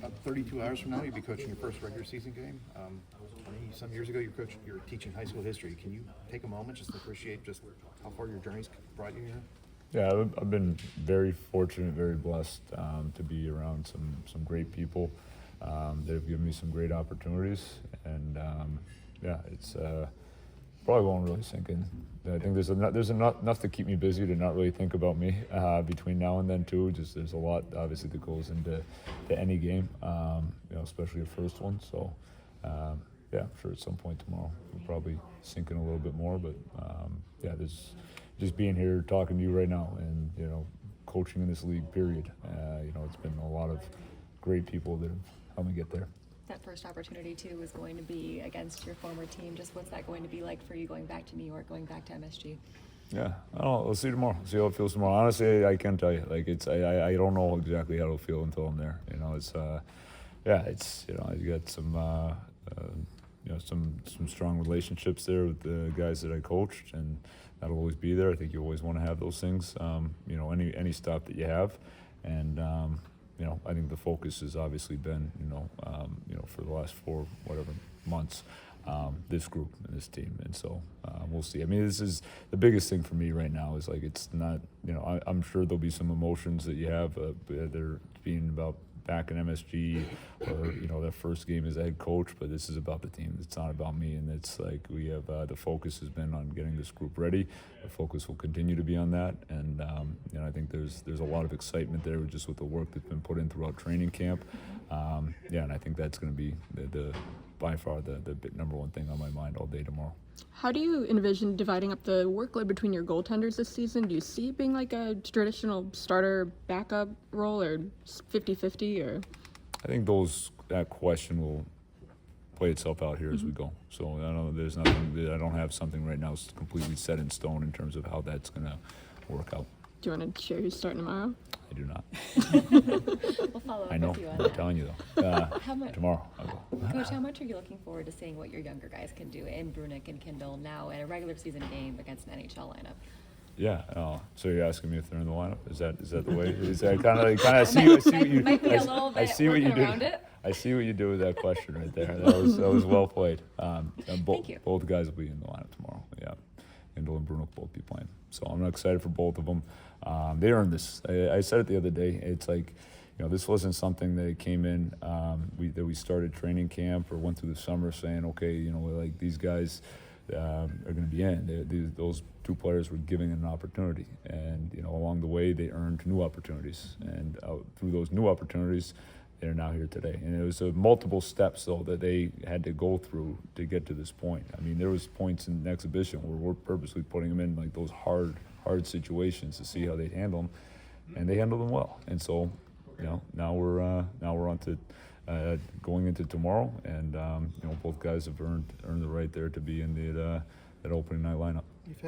About 32 hours from now, you'll be coaching your first regular season game. 20-some years ago, you're teaching high school history. Can you take a moment just to appreciate just how far your journey's brought you here? Yeah, I've been very fortunate, very blessed to be around some great people that have given me some great opportunities, and yeah, it's probably won't really sink in. I think there's enough to keep me busy to not really think about me between now and then too. Just there's a lot obviously that goes into any game, especially your first one. So yeah, I'm sure at some point tomorrow we'll probably sink in a little bit more. But yeah, there's just being here talking to you right now, and coaching in this league. Period. It's been a lot of great people that have helped me get there. That first opportunity, too, was going to be against your former team. Just what's that going to be like for you going back to New York, going back to MSG? Yeah, I don't know. We'll see tomorrow. See how it feels tomorrow. Honestly, I can't tell you. Like I don't know exactly how it'll feel until I'm there. I got some strong relationships there with the guys that I coached, and that'll always be there. I think you always want to have those things. Any stop that you have, and I think the focus has obviously been, for the last 4 months, this group and this team, and so we'll see. I mean, this is the biggest thing for me right now. Is like it's not, I'm sure there'll be some emotions that you have. They're being about back in MSG, or that first game as a head coach, but this is about the team. It's not about me, and it's like we have the focus has been on getting this group ready. The focus will continue to be on that, and I think there's a lot of excitement there just with the work that's been put in throughout training camp. And I think that's going to be the by far the number one thing on my mind all day tomorrow. How do you envision dividing up the workload between your goaltenders this season? Do you see it being like a traditional starter backup role, or 50-50, or? I think that question will play itself out here as we go. So I don't have something right now completely set in stone in terms of how that's going to work out. Do you want to share who's starting tomorrow? I do not. We'll follow up I know. with you on I'm that. telling you though. Tomorrow I will. Coach, how much are you looking forward to seeing what your younger guys can do in Brunick and Kindle now in a regular season game against an NHL lineup? Yeah. So you're asking me if they're in the lineup? Is that the way? Is that kind of see what you? Might be a little bit I see what you do. around it. I see what you do with that question right there. That was well played. Thank you. Both guys will be in the lineup tomorrow. Yeah, Kindle and Bruno will both be playing. So I'm excited for both of them. They earned this. I said it the other day. It's like, this wasn't something that came in that we started training camp or went through the summer saying, okay, like these guys are going to be in. Those 2 players were giving an opportunity, and along the way they earned new opportunities, and through those new opportunities, they're now here today. And it was multiple steps though that they had to go through to get to this point. I mean, there was points in the exhibition where we're purposely putting them in like those hard situations to see how they'd handle them, and they handled them well. And so, now we're on to going into tomorrow, and both guys have earned the right there to be in that opening night lineup.